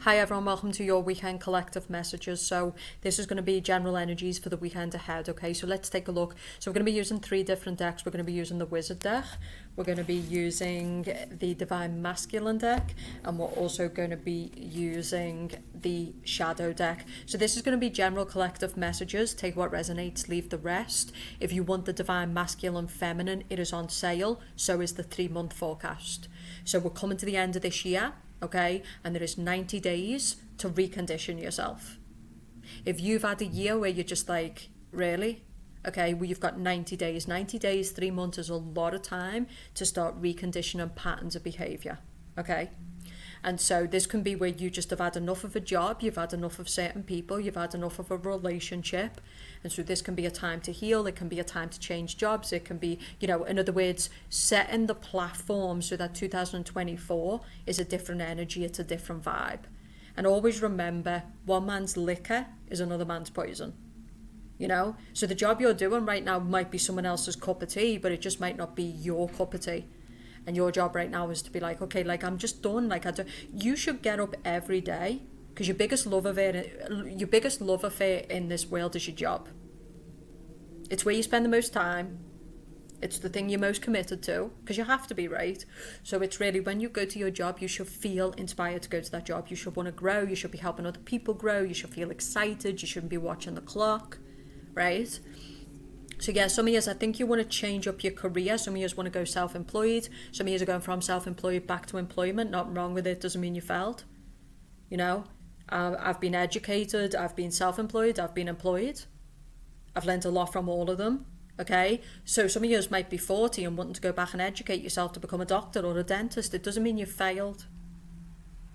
Hi everyone, welcome to your weekend collective messages. So this is going to be general energies for the weekend ahead, okay? So let's take a look. So we're going to be using 3 different decks. We're going to be using the Wizard deck, we're going to be using the Divine Masculine deck, and we're also going to be using the Shadow deck. So this is going to be general collective messages. Take what resonates, leave the rest. If you want the Divine Masculine Feminine, it is on sale. So is the 3-month forecast. So we're coming to the end of this year. Okay, and there is 90 days to recondition yourself. If you've had a year where you're just like, really? Okay, well, you've got 90 days. 90 days, 3 months is a lot of time to start reconditioning patterns of behavior. Okay, and so this can be where you just have had enough of a job, you've had enough of certain people, you've had enough of a relationship. And so this can be a time to heal, it can be a time to change jobs, it can be, in other words, setting the platform so that 2024 is a different energy, it's a different vibe. And always remember, one man's liquor is another man's poison. So the job you're doing right now might be someone else's cup of tea, but it just might not be your cup of tea. And your job right now is to be like, okay, like I'm just done. You should get up every day, because your biggest love affair in this world is your job. It's where you spend the most time. It's the thing you're most committed to, because you have to be, right? So it's really, when you go to your job, you should feel inspired to go to that job. You should want to grow. You should be helping other people grow. You should feel excited. You shouldn't be watching the clock, right? So yeah, some of you, I think you want to change up your career. Some of you want to go self-employed. Some of you are going from self-employed back to employment. Nothing wrong with it. Doesn't mean you failed. I've been educated, I've been self-employed, I've been employed. I've learned a lot from all of them, okay? So some of you might be 40 and wanting to go back and educate yourself to become a doctor or a dentist. It doesn't mean you failed,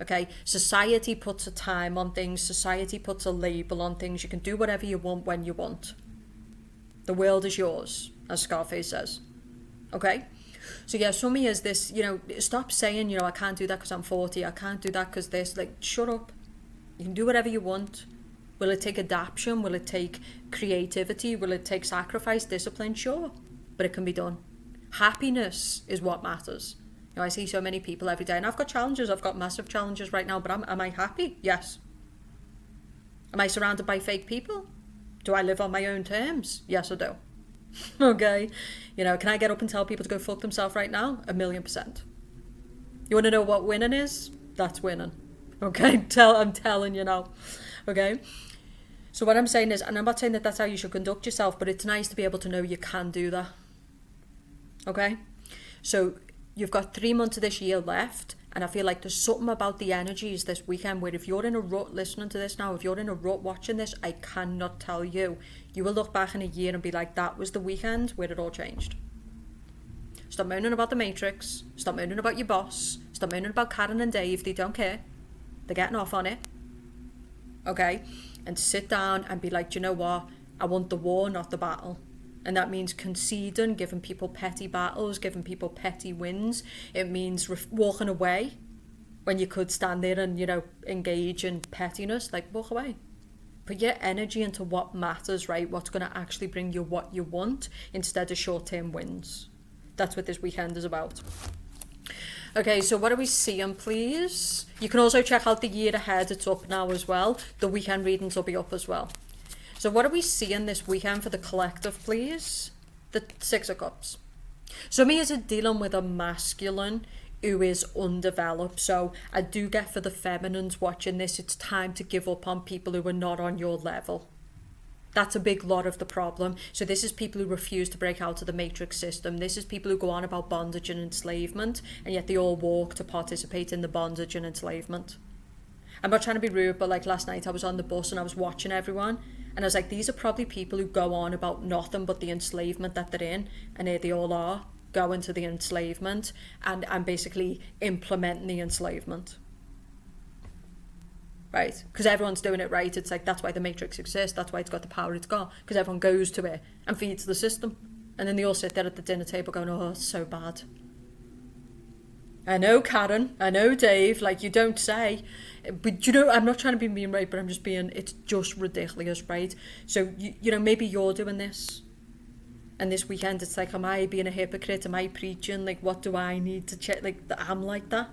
okay? Society puts a time on things, society puts a label on things. You can do whatever you want when you want. The world is yours, as Scarface says, okay? So yeah, some of you is this, stop saying, I can't do that because I'm 40, I can't do that because this, shut up. You can do whatever you want. Will it take adaptation? Will it take creativity? Will it take sacrifice, discipline? Sure, but it can be done. Happiness is what matters. I see so many people every day, and I've got challenges, I've got massive challenges right now, but am I happy? Yes. Am I surrounded by fake people? Do I live on my own terms? Yes, I do. Okay, can I get up and tell people to go fuck themselves right now? 1,000,000%. You want to know what winning is? That's winning. Okay, I'm telling you now. Okay, so what I'm saying is, and I'm not saying that that's how you should conduct yourself, but it's nice to be able to know you can do that. Okay, so you've got 3 months of this year left, and I feel like there's something about the energies this weekend where if you're in a rut listening to this now, if you're in a rut watching this, I cannot tell you. You will look back in a year and be like, that was the weekend where it all changed. Stop moaning about the Matrix. Stop moaning about your boss. Stop moaning about Karen and Dave. They don't care. They're getting off on it. Okay? And sit down and be like, do you know what? I want the war, not the battle. And that means conceding, giving people petty battles, giving people petty wins. It means walking away when you could stand there and, engage in pettiness. Walk away. Put your energy into what matters, right? What's going to actually bring you what you want instead of short-term wins. That's what this weekend is about. Okay, so what are we seeing, please? You can also check out the year ahead. It's up now as well. The weekend readings will be up as well. So what are we seeing this weekend for the collective, please? The 6 of Cups. So me is dealing with a masculine who is undeveloped. So I do get for the feminines watching this, it's time to give up on people who are not on your level. That's a big lot of the problem. So this is people who refuse to break out of the matrix system. This is people who go on about bondage and enslavement, and yet they all walk to participate in the bondage and enslavement. I'm not trying to be rude, but last night I was on the bus and I was watching everyone, and I was like, these are probably people who go on about nothing but the enslavement that they're in, and here they all are, going to the enslavement and basically implementing the enslavement. Right? Because everyone's doing it right. It's like, that's why the Matrix exists. That's why it's got the power it's got. Because everyone goes to it and feeds the system. And then they all sit there at the dinner table going, oh, it's so bad. I know, Karen. I know, Dave. You don't say. But, I'm not trying to be mean, right? But I'm just being, it's just ridiculous, right? So, maybe you're doing this. And this weekend, it's like, am I being a hypocrite? Am I preaching? What do I need to check? I'm like that.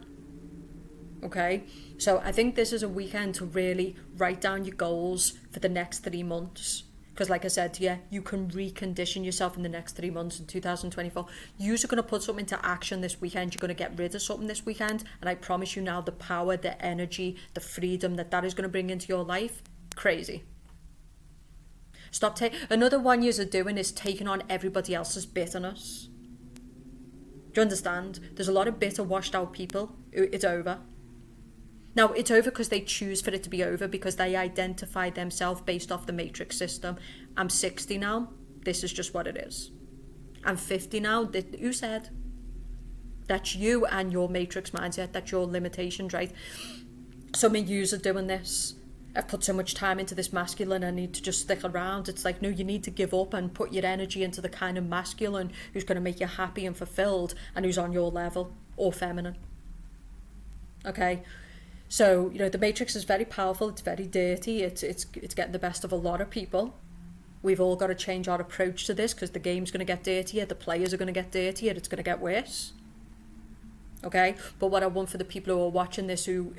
Okay, so I think this is a weekend to really write down your goals for the next 3 months. Because like I said to you, you can recondition yourself in the next 3 months in 2024. You're going to put something into action this weekend. You're going to get rid of something this weekend. And I promise you now, the power, the energy, the freedom that is going to bring into your life, crazy. Another one you're doing is taking on everybody else's bitterness. Do you understand? There's a lot of bitter, washed out people. It's over. Now, it's over because they choose for it to be over, because they identify themselves based off the matrix system. I'm 60 now. This is just what it is. I'm 50 now. Who said? That's you and your matrix mindset. That's your limitations, right? Some of yous are doing this. I've put so much time into this masculine, I need to just stick around. It's like, no, you need to give up and put your energy into the kind of masculine who's going to make you happy and fulfilled and who's on your level, or feminine. Okay? So, the matrix is very powerful, it's very dirty, it's getting the best of a lot of people. We've all got to change our approach to this, because the game's going to get dirtier, the players are going to get dirtier, it's going to get worse. Okay? But what I want for the people who are watching this who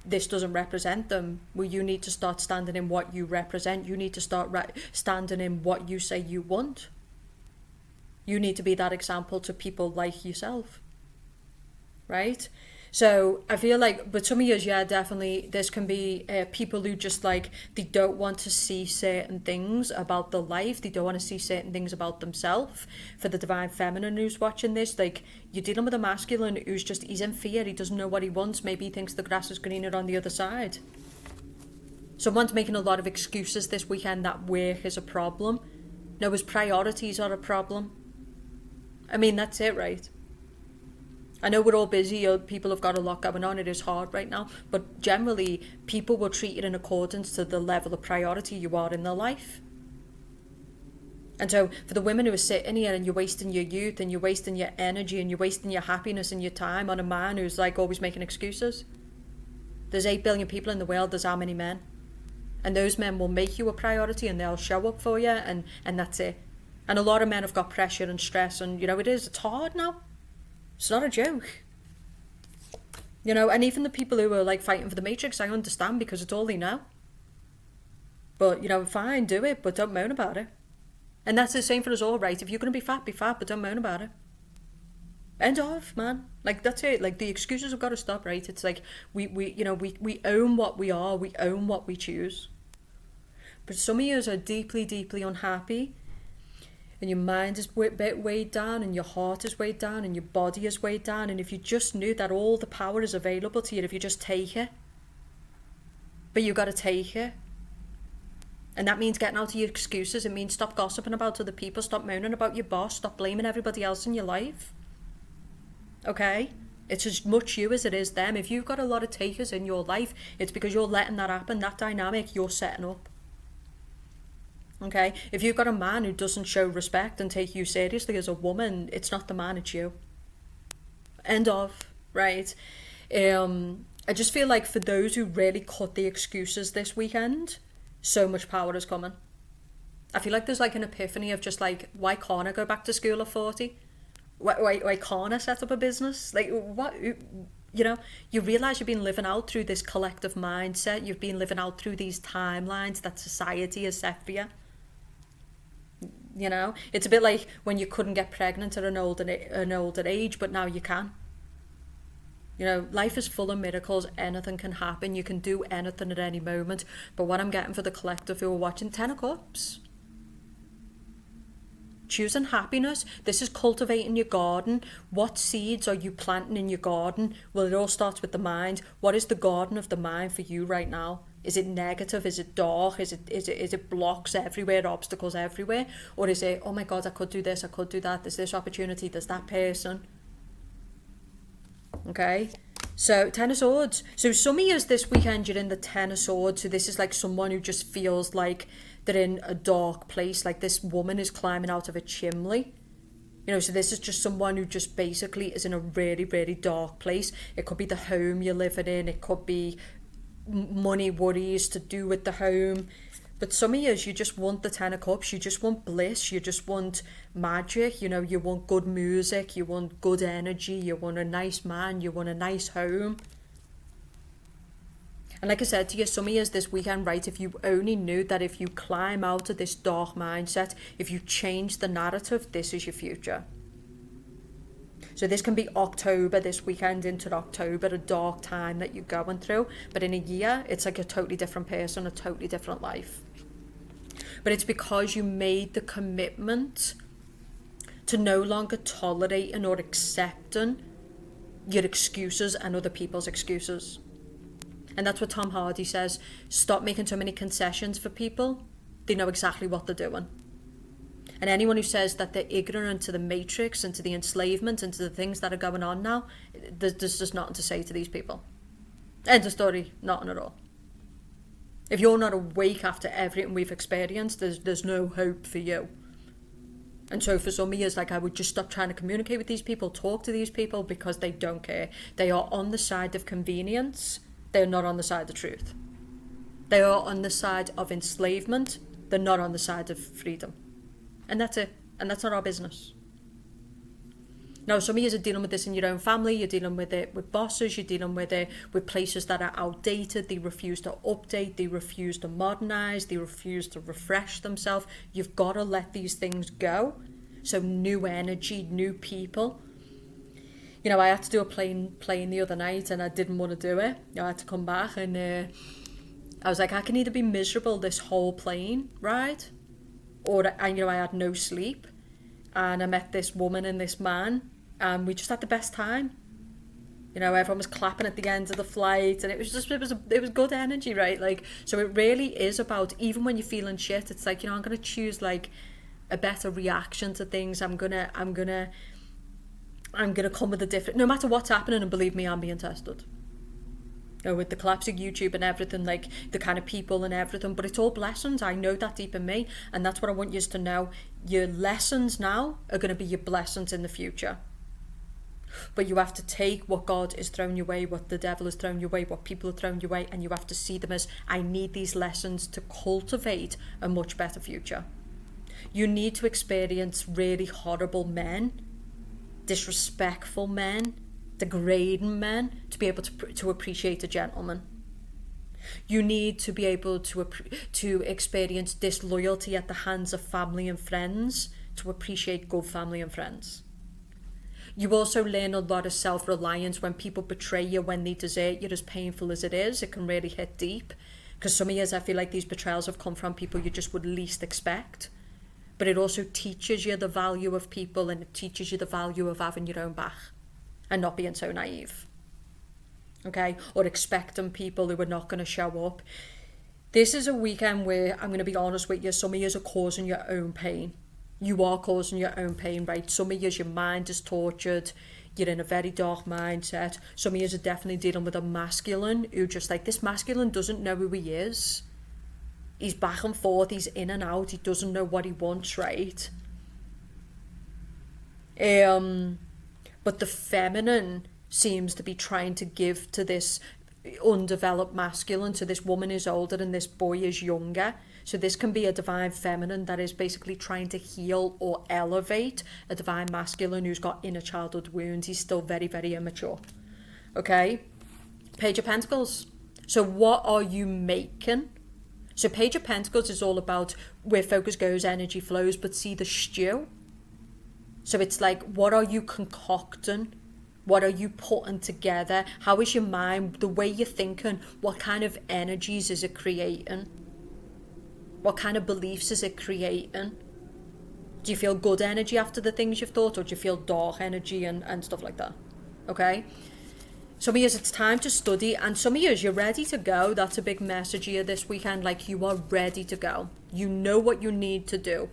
this doesn't represent them, well, you need to start standing in what you represent. You need to start standing in what you say you want. You need to be that example to people like yourself. Right? So I feel like, but some of you, yeah, definitely, this can be people who just like, they don't want to see certain things about the life. They don't want to see certain things about themselves. For the divine feminine who's watching this, like, you're dealing with a masculine who's just, he's in fear. He doesn't know what he wants. Maybe he thinks the grass is greener on the other side. Someone's making a lot of excuses this weekend that work is a problem. No, his priorities are a problem. I mean, that's it, right? I know we're all busy, people have got a lot going on, it is hard right now, but generally people will treat you in accordance to the level of priority you are in their life. And so for the women who are sitting here and you're wasting your youth and you're wasting your energy and you're wasting your happiness and your time on a man who's like always making excuses. There's 8 billion people in the world, there's how many men? And those men will make you a priority and they'll show up for you, and that's it. And a lot of men have got pressure and stress, and it's hard now. It's not a joke. And even the people who are like fighting for the matrix, I understand, because it's all they know. But, fine, do it, but don't moan about it. And that's the same for us all, right? If you're going to be fat, but don't moan about it. End of, man. Like, that's it. Like, the excuses have got to stop, right? It's like, we own what we are, we own what we choose. But some of you are deeply, deeply unhappy, and your mind is a bit weighed down, and your heart is weighed down, and your body is weighed down. And if you just knew that all the power is available to you, if you just take it, but you got to take it. And that means getting out of your excuses. It means stop gossiping about other people, stop moaning about your boss, stop blaming everybody else in your life. Okay? It's as much you as it is them. If you've got a lot of takers in your life, it's because you're letting that happen, that dynamic you're setting up. Okay, if you've got a man who doesn't show respect and take you seriously as a woman, it's not the man, it's you. End of, right? I just feel like for those who really cut the excuses this weekend, so much power is coming. I feel like there's like an epiphany of just like, why can't I go back to school at 40? Why can't I set up a business? Like, what? You realise you've been living out through this collective mindset. You've been living out through these timelines that society has set for you. It's a bit like when you couldn't get pregnant at an older age, but now you can. Life is full of miracles. Anything can happen. You can do anything at any moment. But what I'm getting for the collective who are watching, 10 of Cups. Choosing happiness. This is cultivating your garden. What seeds are you planting in your garden? Well, it all starts with the mind. What is the garden of the mind for you right now? Is it negative? Is it dark? Is it blocks everywhere, obstacles everywhere? Or is it, oh my God, I could do this, I could do that, there's this opportunity, there's that person. Okay? So, 10 of Swords. So some of you this weekend, you're in the 10 of Swords. So this is like someone who just feels like they're in a dark place, like this woman is climbing out of a chimney. So this is just someone who just basically is in a really, really dark place. It could be the home you're living in. It could be money worries to do with the home. But some of you just want the 10 of cups, you just want bliss, you just want magic, you know, you want good music, you want good energy, you want a nice man, you want a nice home. And like I said to you, some of you this weekend, right, if you only knew that if you climb out of this dark mindset, if you change the narrative, this is your future. So this can be October, this weekend into October, a dark time that you're going through. But in a year, it's like a totally different person, a totally different life. But it's because you made the commitment to no longer tolerating or accepting your excuses and other people's excuses. And that's what Tom Hardy says. Stop making so many concessions for people. They know exactly what they're doing. And anyone who says that they're ignorant to the matrix and to the enslavement and to the things that are going on now, there's just nothing to say to these people. End of story. Nothing at all. If you're not awake after everything we've experienced, there's no hope for you. And so for some years, like, I would just stop trying to communicate with these people, talk to these people, because they don't care. They are on the side of convenience. They're not on the side of truth. They are on the side of enslavement. They're not on the side of freedom. And that's it. And that's not our business. Now, some of you are dealing with this in your own family. You're dealing with it with bosses. You're dealing with it with places that are outdated. They refuse to update. They refuse to modernize. They refuse to refresh themselves. You've got to let these things go. So new energy, new people. You know, I had to do a plane the other night and I didn't want to do it. I had to come back and I was like, I can either be miserable this whole plane ride, or I had no sleep, and I met this woman and this man and we just had the best time. You know, everyone was clapping at the end of the flight and it was good energy, right? Like, so it really is about, even when you're feeling shit, it's like, you know, I'm going to choose like a better reaction to things. I'm going to come with a different, no matter what's happening, and believe me, I'm being tested. You know, with the collapse of YouTube and everything, like the kind of people and everything, but it's all blessings. I know that deep in me, and that's what I want you to know. Your lessons now are going to be your blessings in the future. But you have to take what God is throwing your way, what the devil is throwing your way, what people are throwing your way, and you have to see them as, I need these lessons to cultivate a much better future. You need to experience really horrible men, disrespectful men, degrading men, to be able to appreciate a gentleman. You need to be able to experience disloyalty at the hands of family and friends to appreciate good family and friends. You also learn a lot of self-reliance when people betray you, when they desert you. As painful as it is, it can really hit deep, because some of years I feel like these betrayals have come from people you just would least expect. But it also teaches you the value of people, and it teaches you the value of having your own back and not being so naive. Okay? Or expecting people who are not going to show up. This is a weekend where, I'm going to be honest with you, some of you are causing your own pain. You are causing your own pain, right? Some of you, your mind is tortured. You're in a very dark mindset. Some of you are definitely dealing with a masculine who just like, this masculine doesn't know who he is. He's back and forth, he's in and out, he doesn't know what he wants, right? But the feminine seems to be trying to give to this undeveloped masculine. So this woman is older and this boy is younger. So this can be a divine feminine that is basically trying to heal or elevate a divine masculine who's got inner childhood wounds. He's still very, very immature. Okay? Page of Pentacles. So what are you making? So Page of Pentacles is all about where focus goes, energy flows, but see the stew. So it's like, what are you concocting? What are you putting together? How is your mind, the way you're thinking? What kind of energies is it creating? What kind of beliefs is it creating? Do you feel good energy after the things you've thought, or do you feel dark energy and stuff like that? Okay? Some of you, it's time to study, and some of you, you're ready to go. That's a big message here this weekend. Like, you are ready to go. You know what you need to do.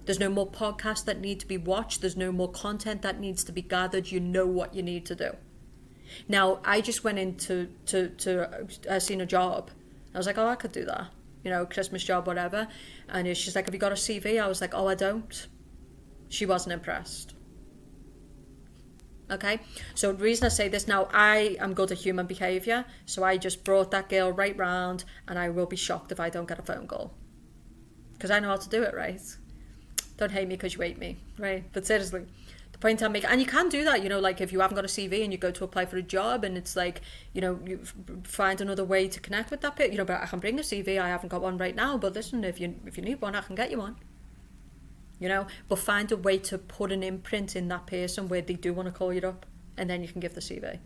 There's no more podcasts that need to be watched. There's no more content that needs to be gathered. You know what you need to do. Now, I just went into seen a job. I was like, oh, I could do that. You know, Christmas job, whatever. And she's like, have you got a CV? I was like, oh, I don't. She wasn't impressed. Okay, so the reason I say this now, I am good at human behaviour, so I just brought that girl right round, and I will be shocked if I don't get a phone call. because I know how to do it, right? Don't hate me because you hate me, right? But seriously, the point I'm making, and you can do that, you know, like if you haven't got a CV and you go to apply for a job and it's like, you know, you find another way to connect with that bit, you know, but I can bring a CV, I haven't got one right now, but listen, if you need one, I can get you one. You know, but find a way to put an imprint in that person where they do want to call you up, and then you can give the CV.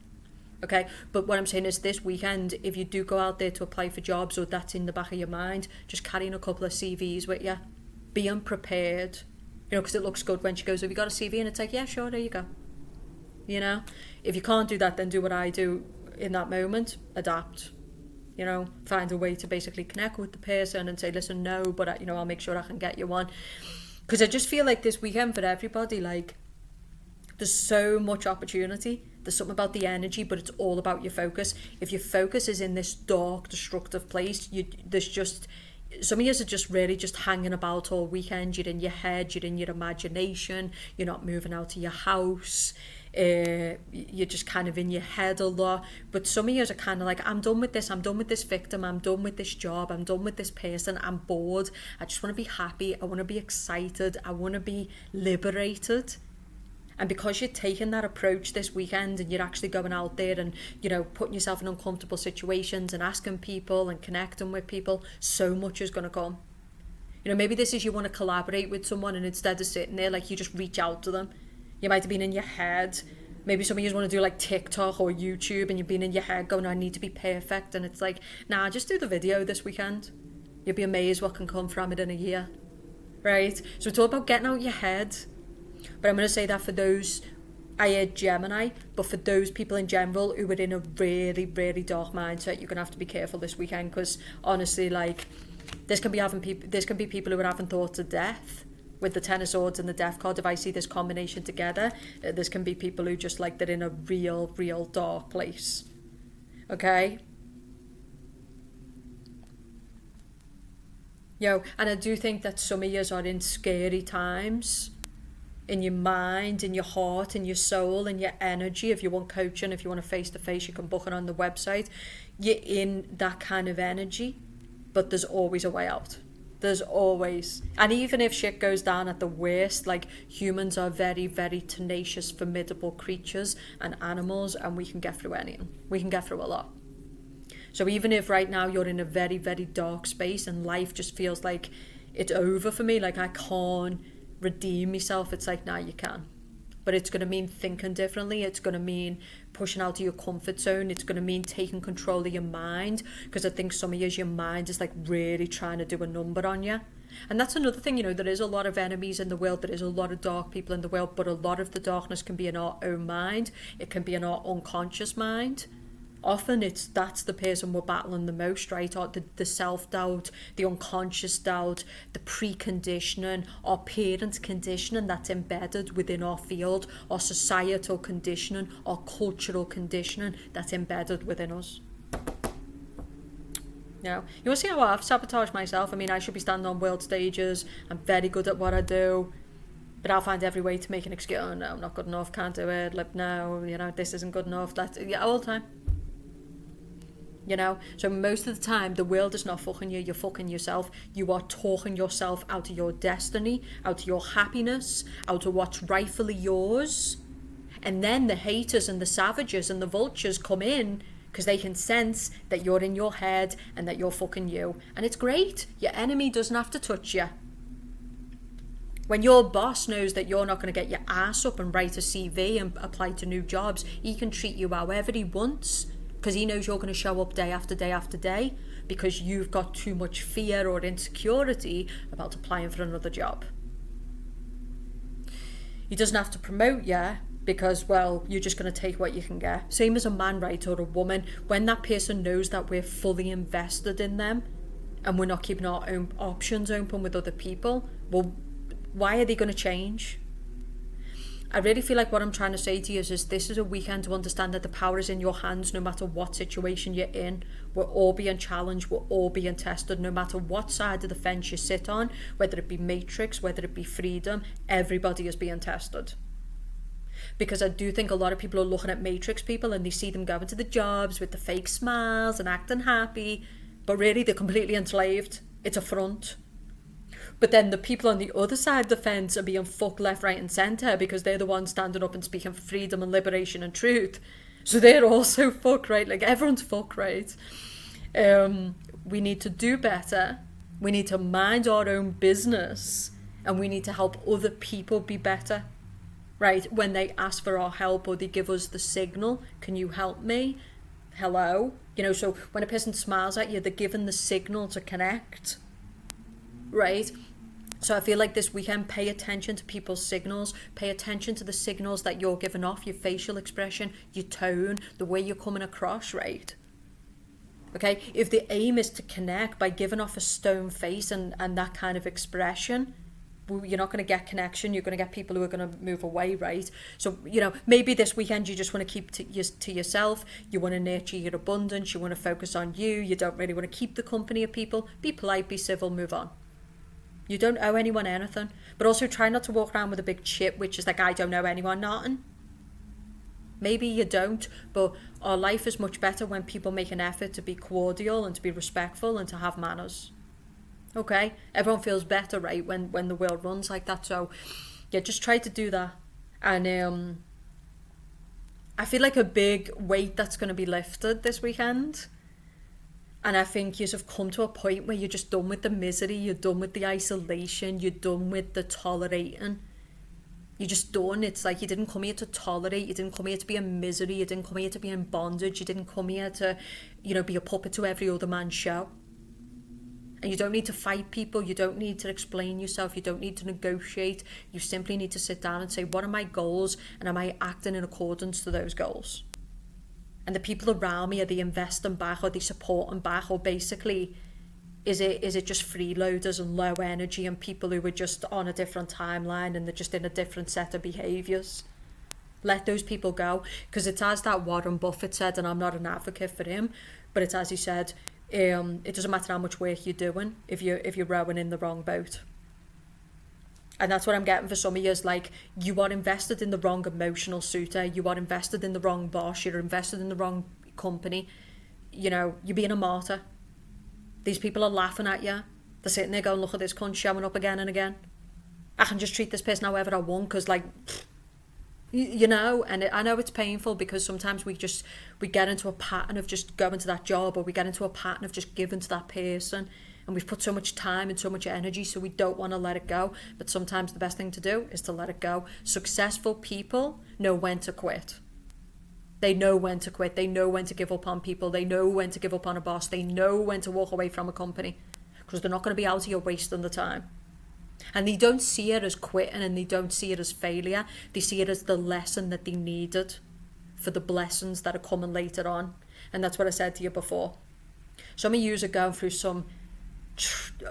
Okay, but what I'm saying is this weekend, if you do go out there to apply for jobs, or that's in the back of your mind, just carrying a couple of CVs with you. Be unprepared, you know, because it looks good when she goes, have you got a CV? And it's like, yeah, sure, there you go. You know, if you can't do that, then do what I do in that moment, adapt. You know, find a way to basically connect with the person and say, listen, no, but, you know, I'll make sure I can get you one. Because I just feel like this weekend for everybody, like, there's so much opportunity. There's something about the energy, but it's all about your focus. If your focus is in this dark, destructive place, there's just... Some of you are just really just hanging about all weekend. You're in your head, you're in your imagination, you're not moving out of your house, you're just kind of in your head a lot. But some of you are kind of like, I'm done with this victim, I'm done with this job, I'm done with this person, I'm bored, I just want to be happy, I want to be excited, I want to be liberated. And because you're taking that approach this weekend and you're actually going out there and, you know, putting yourself in uncomfortable situations and asking people and connecting with people, so much is going to come. You know, maybe this is you want to collaborate with someone, and instead of sitting there, like, you just reach out to them. You might have been in your head. Maybe some of you want to do like TikTok or YouTube, and you've been in your head going, I need to be perfect. And it's like, nah, just do the video this weekend. You'll be amazed what can come from it in a year. Right? So it's all about getting out your head. But I'm going to say that for those, I heard Gemini, but for those people in general who are in a really, really dark mindset, you're going to have to be careful this weekend, because honestly, like, there's can be people who are having thoughts of death with the Ten of Swords and the Death card. If I see this combination together, there's can be people who just, like, they're in a real, real dark place. Okay? And I do think that some of you are in scary times. In your mind, in your heart, in your soul, in your energy. If you want coaching, if you want a face-to-face, you can book it on the website. You're in that kind of energy, but there's always a way out. There's always. And even if shit goes down at the worst, like, humans are very, very tenacious, formidable creatures and animals, and we can get through anything. We can get through a lot. So even if right now you're in a very, very dark space and life just feels like it's over for me, like I can't redeem myself, it's like, nah, you can. But it's going to mean thinking differently. It's going to mean pushing out of your comfort zone. It's going to mean taking control of your mind, because I think some of you, your mind is like really trying to do a number on you. And that's another thing, you know, there is a lot of enemies in the world, there is a lot of dark people in the world, but a lot of the darkness can be in our own mind. It can be in our unconscious mind. Often that's the person we're battling the most, right? Or the self-doubt, the unconscious doubt, the preconditioning, our parents' conditioning that's embedded within our field, our societal conditioning, our cultural conditioning that's embedded within us. Now, you want to see how I've sabotaged myself? I mean, I should be standing on world stages. I'm very good at what I do. But I'll find every way to make an excuse. Oh, no, I'm not good enough. Can't do it. Like, no, you know, this isn't good enough. All the time. You know, so most of the time the world is not fucking you, you're fucking yourself. You are talking yourself out of your destiny, out of your happiness, out of what's rightfully yours. And then the haters and the savages and the vultures come in because they can sense that you're in your head and that you're fucking you. And it's great. Your enemy doesn't have to touch you. When your boss knows that you're not going to get your ass up and write a CV and apply to new jobs, he can treat you however he wants, because he knows you're going to show up day after day after day, because you've got too much fear or insecurity about applying for another job. He doesn't have to promote you because, well, you're just going to take what you can get. Same as a man, right, or a woman. When that person knows that we're fully invested in them and we're not keeping our own options open with other people, well, why are they going to change? I really feel like what I'm trying to say to you is this is a weekend to understand that the power is in your hands no matter what situation you're in. We're all being challenged, we're all being tested, no matter what side of the fence you sit on, whether it be matrix, whether it be freedom, everybody is being tested. Because I do think a lot of people are looking at matrix people and they see them going to the jobs with the fake smiles and acting happy, but really they're completely enslaved. It's a front. But then the people on the other side of the fence are being fucked left, right and centre because they're the ones standing up and speaking for freedom and liberation and truth. So they're also fucked, right? Like, everyone's fucked, right? We need to do better. We need to mind our own business. And we need to help other people be better, right? When they ask for our help or they give us the signal, can you help me? Hello? You know, so when a person smiles at you, they're given the signal to connect, right? So I feel like this weekend, pay attention to people's signals. Pay attention to the signals that you're giving off, your facial expression, your tone, the way you're coming across, right? Okay, if the aim is to connect by giving off a stone face and that kind of expression, you're not going to get connection. You're going to get people who are going to move away, right? So, you know, maybe this weekend you just want to keep to yourself. You want to nurture your abundance. You want to focus on you. You don't really want to keep the company of people. Be polite, be civil, move on. You don't owe anyone anything. But also try not to walk around with a big chip, which is like, I don't owe anyone nothing. Maybe you don't, but our life is much better when people make an effort to be cordial and to be respectful and to have manners. Okay? Everyone feels better, right, when the world runs like that. So, yeah, just try to do that. And I feel like a big weight that's going to be lifted this weekend. And I think you've come to a point where you're just done with the misery, you're done with the isolation, you're done with the tolerating. You're just done. It's like you didn't come here to tolerate, you didn't come here to be in misery, you didn't come here to be in bondage, you didn't come here to, you know, be a puppet to every other man's show. And you don't need to fight people, you don't need to explain yourself, you don't need to negotiate. You simply need to sit down and say, what are my goals, and am I acting in accordance to those goals? And the people around me, are they investing back, are they supporting back, or basically is it just freeloaders and low energy and people who are just on a different timeline and they're just in a different set of behaviours? Let those people go, because it's as that Warren Buffett said, and I'm not an advocate for him, but it's as he said, it doesn't matter how much work you're doing if you're rowing in the wrong boat. And that's what I'm getting for some of you, is like, you are invested in the wrong emotional suitor, you are invested in the wrong boss, you're invested in the wrong company, you know, you're being a martyr. These people are laughing at you, they're sitting there going, look at this cunt showing up again and again. I can just treat this person however I want, because like, you know, and I know it's painful because sometimes we get into a pattern of just going to that job, or we get into a pattern of just giving to that person, and we've put so much time and so much energy, so we don't want to let it go. But sometimes the best thing to do is to let it go. Successful people know when to quit. They know when to quit. They know when to give up on people. They know when to give up on a boss. They know when to walk away from a company, because they're not going to be out here wasting the time. And they don't see it as quitting, and they don't see it as failure. They see it as the lesson that they needed for the blessings that are coming later on. And that's what I said to you before. Some of you are going through some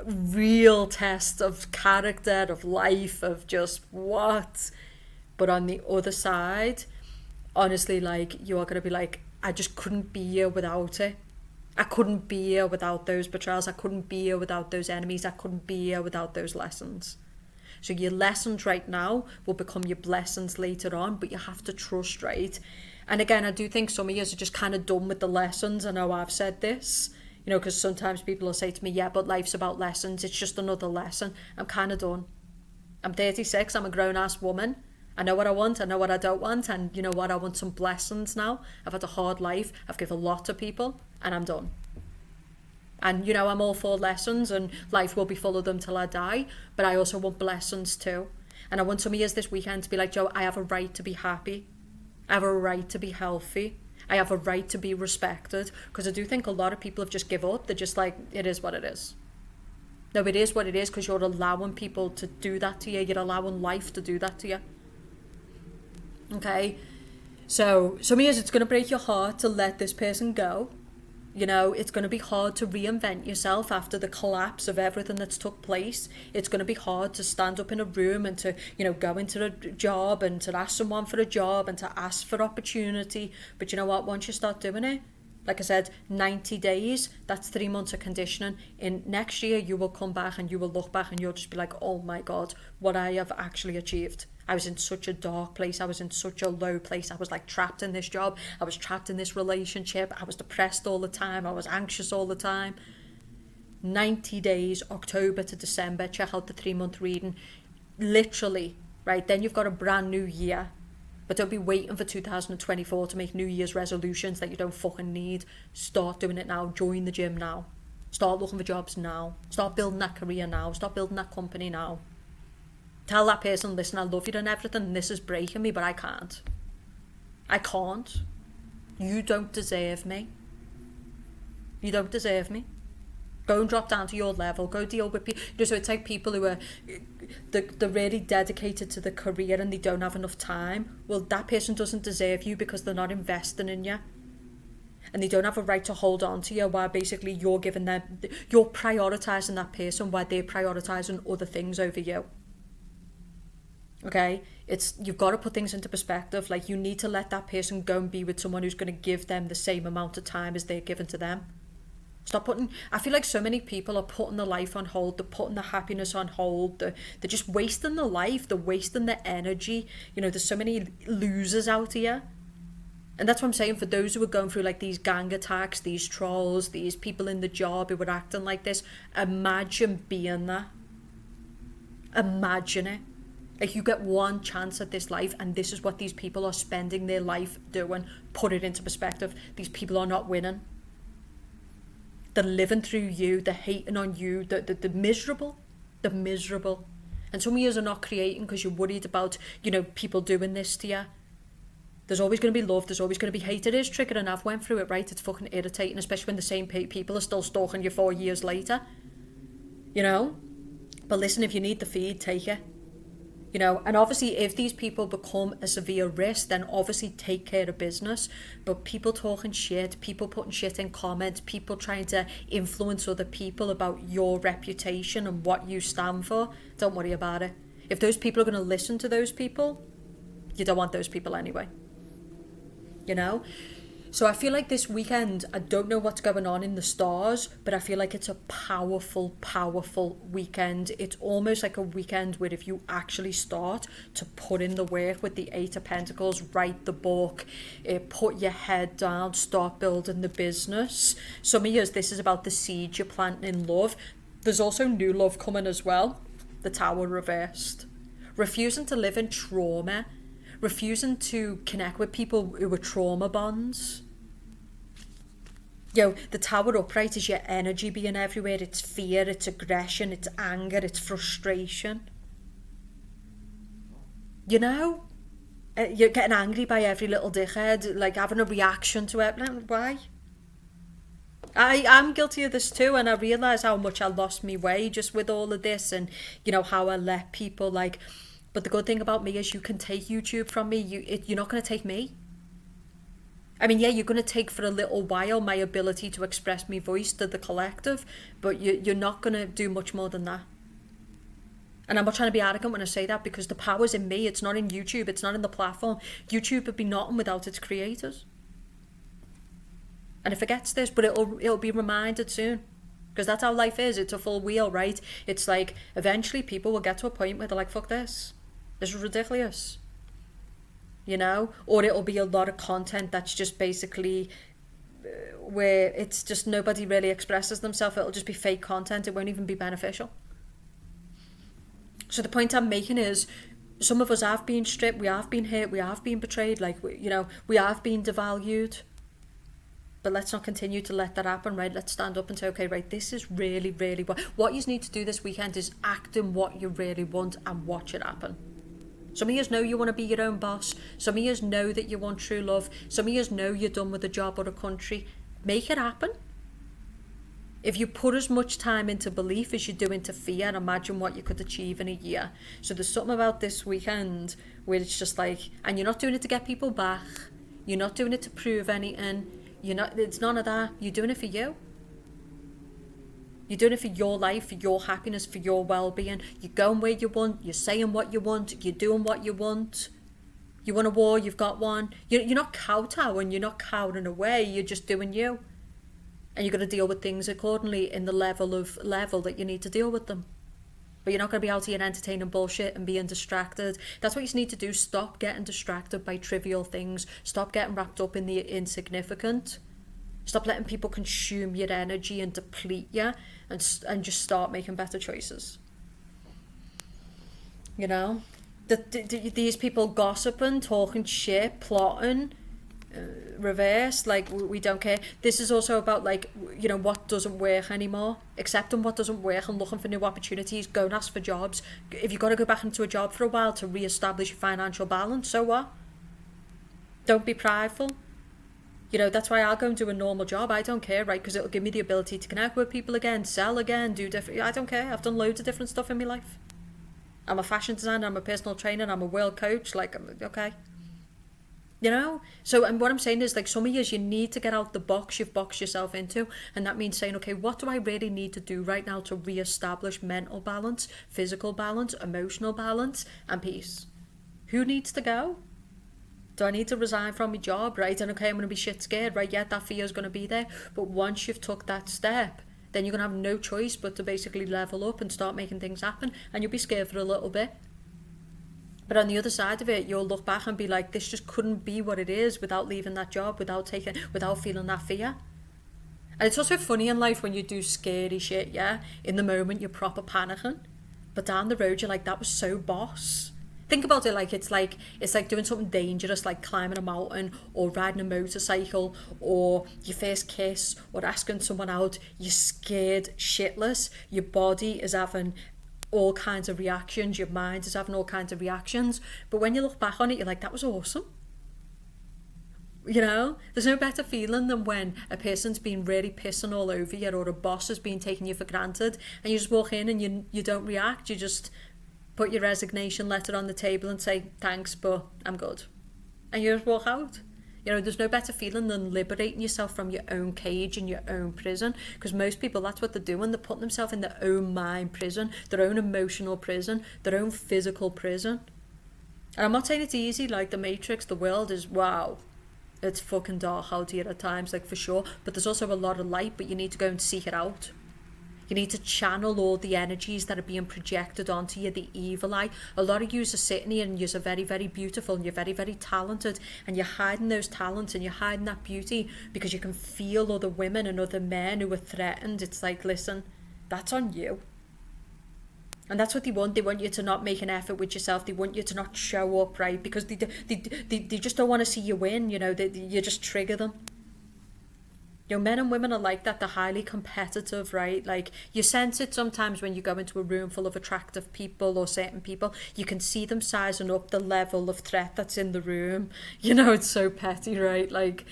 real test of character, of life, of just what. But on the other side, honestly, like, you are going to be like, I just couldn't be here without it. I couldn't be here without those betrayals. I couldn't be here without those enemies. I couldn't be here without those lessons. So your lessons right now will become your blessings later on, but you have to trust, right? And again, I do think some of you are just kind of done with the lessons. I know I've said this, you know, because sometimes people will say to me, yeah, but life's about lessons. It's just another lesson. I'm kind of done. I'm 36. I'm a grown-ass woman. I know what I want. I know what I don't want. And you know what? I want some blessings now. I've had a hard life. I've given a lot to people, and I'm done. And, you know, I'm all for lessons, and life will be full of them till I die. But I also want blessings too. And I want some of you this weekend to be like, Joe, I have a right to be happy. I have a right to be healthy. I have a right to be respected. Because I do think a lot of people have just give up. They're just like, it is what it is. No, it is what it is, because you're allowing people to do that to you. You're allowing life to do that to you. Okay? So, some years it's going to break your heart to let this person go. You know, it's going to be hard to reinvent yourself after the collapse of everything that's took place. It's going to be hard to stand up in a room and to, you know, go into a job and to ask someone for a job and to ask for opportunity. But you know what? Once you start doing it, like I said, 90 days, that's 3 months of conditioning. In next year, you will come back and you will look back and you'll just be like, oh my God, what I have actually achieved. I was in such a dark place. I was in such a low place. I was like trapped in this job. I was trapped in this relationship. I was depressed all the time. I was anxious all the time. 90 days, October to December, check out the 3-month reading. Literally, right? Then you've got a brand new year. But don't be waiting for 2024 to make New Year's resolutions that you don't fucking need. Start doing it now. Join the gym now. Start looking for jobs now. Start building that career now. Start building that company now. Tell that person, listen, I love you and everything, and this is breaking me, but I can't. I can't. You don't deserve me. You don't deserve me. Go and drop down to your level. Go deal with people. So it's like people who are they're really dedicated to the career and they don't have enough time. Well, that person doesn't deserve you because they're not investing in you. And they don't have a right to hold on to you while basically you're prioritising that person while they're prioritising other things over you. Okay? You've got to put things into perspective. Like, you need to let that person go and be with someone who's going to give them the same amount of time as they're giving to them. I feel like so many people are putting their life on hold, they're putting their happiness on hold, they're just wasting their life, they're wasting their energy. You know, there's so many losers out here. And that's what I'm saying, for those who are going through like these gang attacks, these trolls, these people in the job who are acting like this, imagine being that. Imagine it. Like, you get one chance at this life and this is what these people are spending their life doing. Put it into perspective. These people are not winning. They're living through you, they're hating on you, they're miserable. They're miserable. And some of you are not creating because you're worried about, you know, people doing this to you. There's always going to be love, there's always going to be hate. It is triggering, I've went through it, right? It's fucking irritating, especially when the same people are still stalking you 4 years later. You know? But listen, if you need the feed, take it. You know, and obviously if these people become a severe risk, then obviously take care of business. But people talking shit, people putting shit in comments, people trying to influence other people about your reputation and what you stand for, don't worry about it. If those people are going to listen to those people, you don't want those people anyway. You know? So I feel like this weekend, I don't know what's going on in the stars, but I feel like it's a powerful, powerful weekend. It's almost like a weekend where if you actually start to put in the work with the 8 of Pentacles, write the book, put your head down, start building the business. Some of you, this is about the seed you're planting in love. There's also new love coming as well. The Tower reversed. Refusing to live in trauma. Refusing to connect with people who are trauma bonds. You know, the Tower upright is your energy being everywhere. It's fear, it's aggression, it's anger, it's frustration. You know? You're getting angry by every little dickhead, like having a reaction to it. Why? I'm guilty of this too, and I realise how much I lost my way just with all of this, and, you know, how I let people like... But the good thing about me is you can take YouTube from me. You're not going to take me. I mean, yeah, you're going to take for a little while my ability to express my voice to the collective, but you're not going to do much more than that. And I'm not trying to be arrogant when I say that, because the power's in me. It's not in YouTube. It's not in the platform. YouTube would be nothing without its creators. And it forgets this, but it'll be reminded soon. Because that's how life is. It's a full wheel, right? It's like, eventually people will get to a point where they're like, fuck this. This is ridiculous. You know? Or it'll be a lot of content that's just basically where it's just nobody really expresses themselves. It'll just be fake content. It won't even be beneficial. So the point I'm making is, some of us have been stripped, we have been hurt, we have been betrayed, like, you know, we have been devalued. But let's not continue to let that happen, right? Let's stand up and say, okay, right, this is really, really what you need to do this weekend is act on what you really want and watch it happen. Some of you know you want to be your own boss. Some of you know that you want true love. Some of you know you're done with a job or a country. Make it happen. If you put as much time into belief as you do into fear, imagine what you could achieve in a year. So there's something about this weekend where it's just like, and you're not doing it to get people back. You're not doing it to prove anything. It's none of that. You're doing it for you. You're doing it for your life, for your happiness, for your well-being. You're going where you want. You're saying what you want. You're doing what you want. You want a war, you've got one. You're not kowtowing. You're not cowering away. You're just doing you. And you're going to deal with things accordingly in the level that you need to deal with them. But you're not going to be out here entertaining bullshit and being distracted. That's what you need to do. Stop getting distracted by trivial things. Stop getting wrapped up in the insignificant. Stop letting people consume your energy and deplete you, and just start making better choices. You know? These people gossiping, talking shit, plotting, reverse, like we don't care. This is also about, like, you know, what doesn't work anymore, accepting what doesn't work and looking for new opportunities. Go and ask for jobs. If you've got to go back into a job for a while to re-establish your financial balance, so what? Don't be prideful. You know, that's why I'll go and do a normal job. I don't care, right? Because it'll give me the ability to connect with people again, sell again, do different. I don't care. I've done loads of different stuff in my life. I'm a fashion designer, I'm a personal trainer, I'm a world coach, like, okay. You know? So, and what I'm saying is, like, some of you need to get out the box you've boxed yourself into, and that means saying, okay, what do I really need to do right now to re-establish mental balance, physical balance, emotional balance, and peace? Who needs to go? Do I need to resign from my job, right? And okay, I'm going to be shit scared, right? Yeah, that fear is going to be there, but once you've took that step, then you're going to have no choice but to basically level up and start making things happen, and you'll be scared for a little bit. But on the other side of it, you'll look back and be like, this just couldn't be what it is without leaving that job, without feeling that fear. And it's also funny in life when you do scary shit, yeah? In the moment, you're proper panicking. But down the road, you're like, that was so boss. Think about it like it's like doing something dangerous, like climbing a mountain or riding a motorcycle or your first kiss or asking someone out. You're scared shitless. Your body is having all kinds of reactions. Your mind is having all kinds of reactions. But when you look back on it, you're like, that was awesome. You know, there's no better feeling than when a person's been really pissing all over you, or a boss has been taking you for granted, and you just walk in and you don't react. You just put your resignation letter on the table and say, thanks, but I'm good. And you just walk out. You know, there's no better feeling than liberating yourself from your own cage and your own prison. Because most people, that's what they're doing. They're putting themselves in their own mind prison, their own emotional prison, their own physical prison. And I'm not saying it's easy, like the Matrix, the world is, wow, it's fucking dark out here at times, like for sure. But there's also a lot of light, but you need to go and seek it out. You need to channel all the energies that are being projected onto you, the evil eye. A lot of you are sitting here and you're very, very beautiful and you're very, very talented, and you're hiding those talents and you're hiding that beauty because you can feel other women and other men who are threatened. It's like, listen, that's on you. And that's what they want. They want you to not make an effort with yourself. They want you to not show up, right? Because they just don't want to see you win, you know. You just trigger them. You know, men and women are like that. They're highly competitive, right? Like, you sense it sometimes when you go into a room full of attractive people or certain people. You can see them sizing up the level of threat that's in the room. You know, it's so petty, right? Like,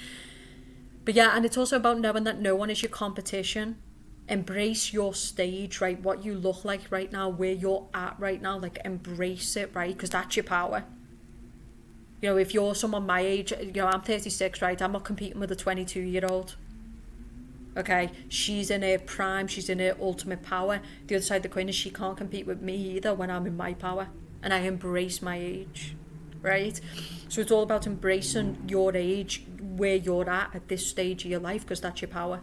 but yeah, and it's also about knowing that no one is your competition. Embrace your stage, right? What you look like right now, where you're at right now. Like, embrace it, right? Because that's your power. You know, if you're someone my age, you know, I'm 36, right? I'm not competing with a 22-year-old. Okay, she's in her prime, she's in her ultimate power. The other side of the coin is she can't compete with me either when I'm in my power. And I embrace my age, right? So it's all about embracing your age, where you're at this stage of your life, because that's your power.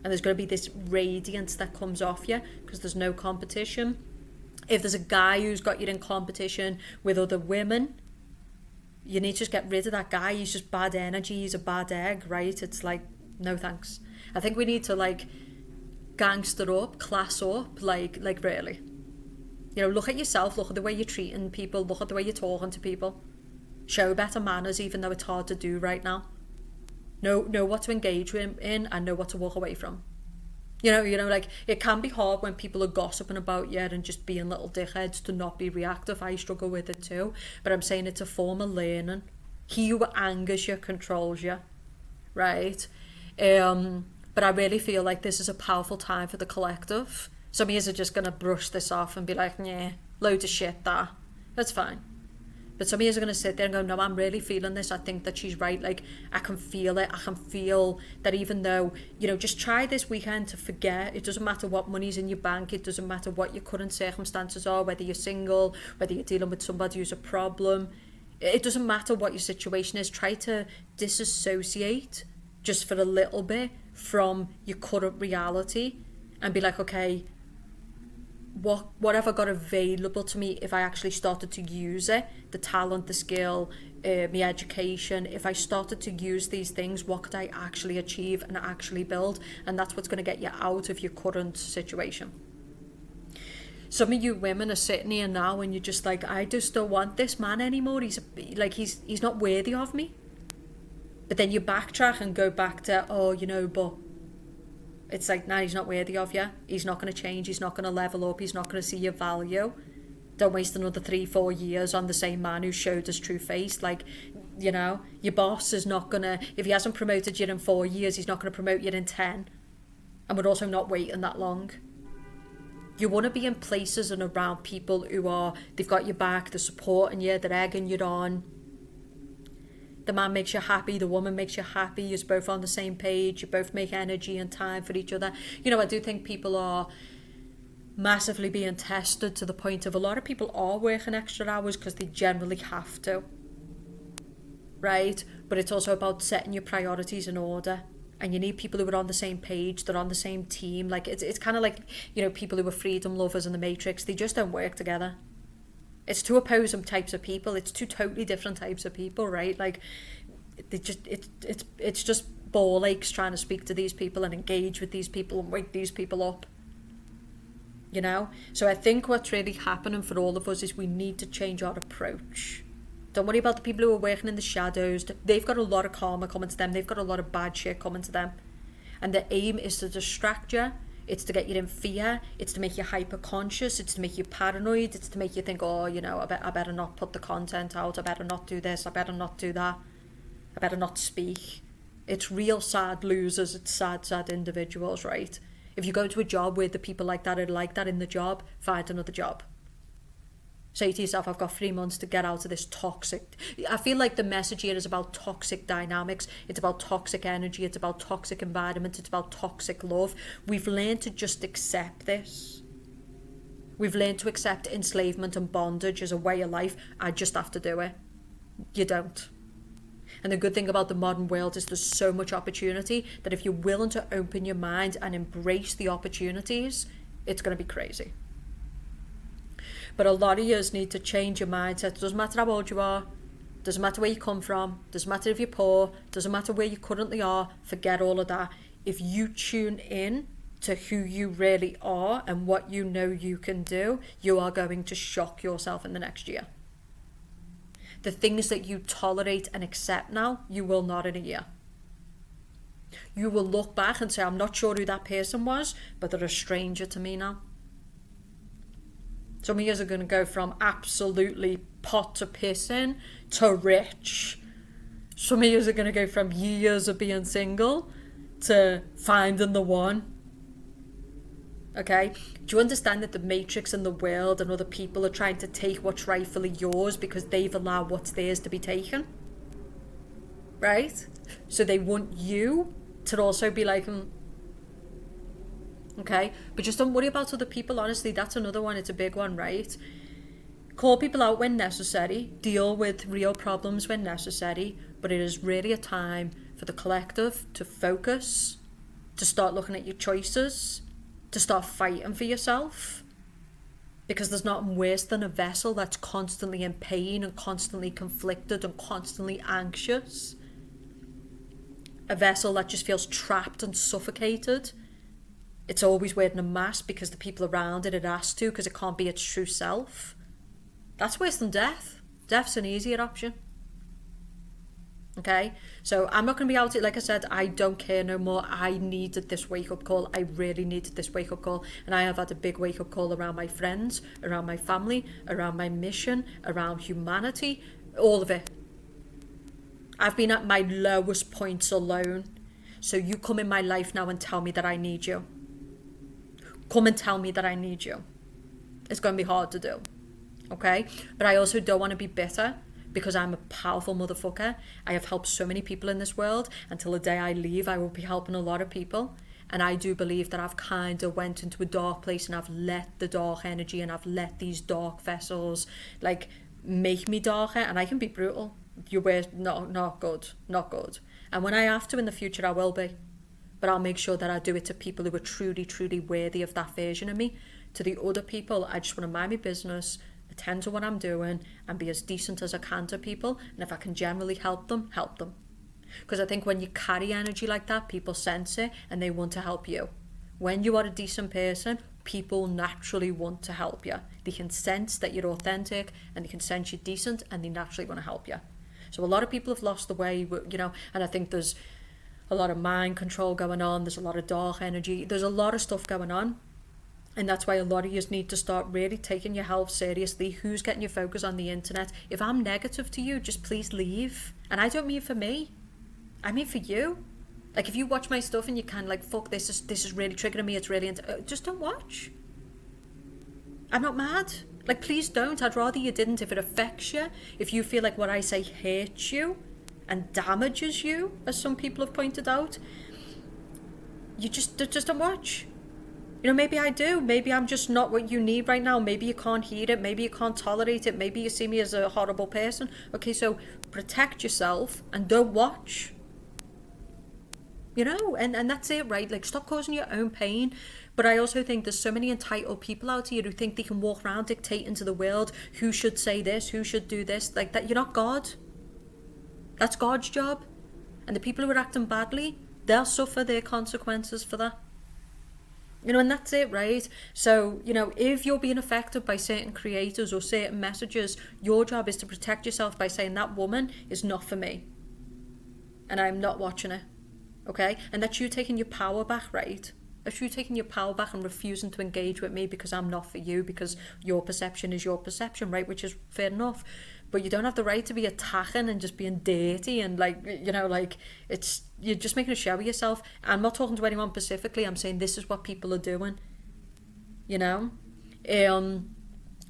And there's going to be this radiance that comes off you because there's no competition. If there's a guy who's got you in competition with other women, you need to just get rid of that guy. He's just bad energy, he's a bad egg, right? It's like, no thanks. I think we need to, like, gangster up, class up, like really. You know, look at yourself, look at the way you're treating people, look at the way you're talking to people. Show better manners, even though it's hard to do right now. Know what to engage in and know what to walk away from. You know, like, it can be hard when people are gossiping about you and just being little dickheads to not be reactive. I struggle with it too. But I'm saying it's a form of learning. He who angers you controls you, right? But I really feel like this is a powerful time for the collective. Some of you are just going to brush this off and be like, yeah, loads of shit, that's fine. But some of you are going to sit there and go, no, I'm really feeling this. I think that she's right. Like, I can feel it. I can feel that, even though, you know, just try this weekend to forget. It doesn't matter what money's in your bank. It doesn't matter what your current circumstances are, whether you're single, whether you're dealing with somebody who's a problem. It doesn't matter what your situation is. Try to disassociate just for a little bit from your current reality and be like, okay, what have I got available to me if I actually started to use it, the talent, the skill, my education. If I started to use these things, what could I actually achieve and actually build? And that's what's going to get you out of your current situation. Some of you women are sitting here now and you're just like, I just don't want this man anymore. He's not worthy of me. But then you backtrack and go back to, but it's like, nah, he's not worthy of you. He's not going to change. He's not going to level up. He's not going to see your value. Don't waste another 3-4 years on the same man who showed his true face. Like, your boss is not going to, if he hasn't promoted you in 4 years, he's not going to promote you in 10. And we're also not waiting that long. You want to be in places and around people they've got your back, they're supporting you, they're egging you on. The man makes you happy, the woman makes you happy, you're both on the same page, you both make energy and time for each other. I do think people are massively being tested to the point of a lot of people are working extra hours because they generally have to. Right? But it's also about setting your priorities in order. And you need people who are on the same page, they're on the same team. Like it's kind of like, people who are freedom lovers in the Matrix, they just don't work together. It's two opposing types of people. It's two totally different types of people, right? Like, it's just ball aches trying to speak to these people and engage with these people and wake these people up. So I think what's really happening for all of us is we need to change our approach. Don't worry about the people who are working in the shadows. They've got a lot of karma coming to them. They've got a lot of bad shit coming to them. And the aim is to distract you. It's to get you in fear. It's to make you hyper conscious. It's to make you paranoid. It's to make you think, I better not put the content out. I better not do this. I better not do that. I better not speak. It's real sad losers. It's sad individuals, right? If you go to a job where the people like that are like that in the job, find another job. Say to yourself, I've got 3 months to get out of this toxic. I feel like the message here is about toxic dynamics. It's about toxic energy. It's about toxic environment. It's about toxic love. We've learned to just accept this. We've learned to accept enslavement and bondage as a way of life. I just have to do it. You don't. And the good thing about the modern world is there's so much opportunity that if you're willing to open your mind and embrace the opportunities, it's going to be crazy. But a lot of yous need to change your mindset. It doesn't matter how old you are. Doesn't matter where you come from. Doesn't matter if you're poor. Doesn't matter where you currently are. Forget all of that. If you tune in to who you really are and what you know you can do, you are going to shock yourself in the next year. The things that you tolerate and accept now, you will not in a year. You will look back and say, I'm not sure who that person was, but they're a stranger to me now. Some of you are going to go from absolutely pot to pissing to rich. Some of you are going to go from years of being single to finding the one. Okay? Do you understand that the Matrix and the world and other people are trying to take what's rightfully yours because they've allowed what's theirs to be taken? Right? So they want you to also be like, okay, but just don't worry about other people. Honestly, that's another one. It's a big one, right? Call people out when necessary, deal with real problems when necessary, but it is really a time for the collective to focus, to start looking at your choices, to start fighting for yourself, because there's nothing worse than a vessel that's constantly in pain and constantly conflicted and constantly anxious. A vessel that just feels trapped and suffocated. It's always wearing a mask because the people around it are asked to, because it can't be its true self. That's worse than death. Death's an easier option. Okay? So I'm not going to be out here. Like I said, I don't care no more. I needed this wake-up call. I really needed this wake-up call. And I have had a big wake-up call around my friends, around my family, around my mission, around humanity, all of it. I've been at my lowest points alone. So you come in my life now and tell me that I need you. Come and tell me that I need you. It's going to be hard to do. Okay? But I also don't want to be bitter because I'm a powerful motherfucker. I have helped so many people in this world. Until the day I leave, I will be helping a lot of people. And I do believe that I've kind of went into a dark place and I've let the dark energy and I've let these dark vessels like make me darker, and I can be brutal. Not good. And when I have to in the future, I will be. But I'll make sure that I do it to people who are truly, truly worthy of that version of me, To the other people, I just want to mind my business, attend to what I'm doing, and be as decent as I can to people. And if I can generally help them, help them. Because I think when you carry energy like that, people sense it and they want to help you. When you are a decent person, people naturally want to help you. They can sense that you're authentic and they can sense you're decent and they naturally want to help you. So a lot of people have lost the way, you know, and I think there's a lot of mind control going on. There's a lot of dark energy. There's a lot of stuff going on. And that's why a lot of you need to start really taking your health seriously. Who's getting your focus on the internet? If I'm negative to you, just please leave. And I don't mean for me. I mean for you. Like if you watch my stuff and you can like, fuck, this is really triggering me. It's really, just don't watch. I'm not mad. Like, please don't. I'd rather you didn't. If it affects you, if you feel like what I say hurts you and damages you, as some people have pointed out, you just don't watch. You know, maybe I do. Maybe I'm just not what you need right now. Maybe you can't hear it. Maybe you can't tolerate it. Maybe you see me as a horrible person. Okay, so protect yourself and don't watch. You know, and that's it, right? Like, stop causing your own pain. But I also think there's so many entitled people out here who think they can walk around dictating to the world who should say this, who should do this. Like that, you're not God. That's God's job. And the people who are acting badly, they'll suffer their consequences for that. You know, and that's it, right? So, you know, if you're being affected by certain creators or certain messages, your job is to protect yourself by saying that woman is not for me. And I'm not watching it. Okay? And that's you taking your power back, right? That's you taking your power back and refusing to engage with me because I'm not for you, because your perception is your perception, right? Which is fair enough. But you don't have the right to be attacking and just being dirty and like, you know, like you're just making a show of yourself. I'm not talking to anyone specifically. I'm saying this is what people are doing, you know?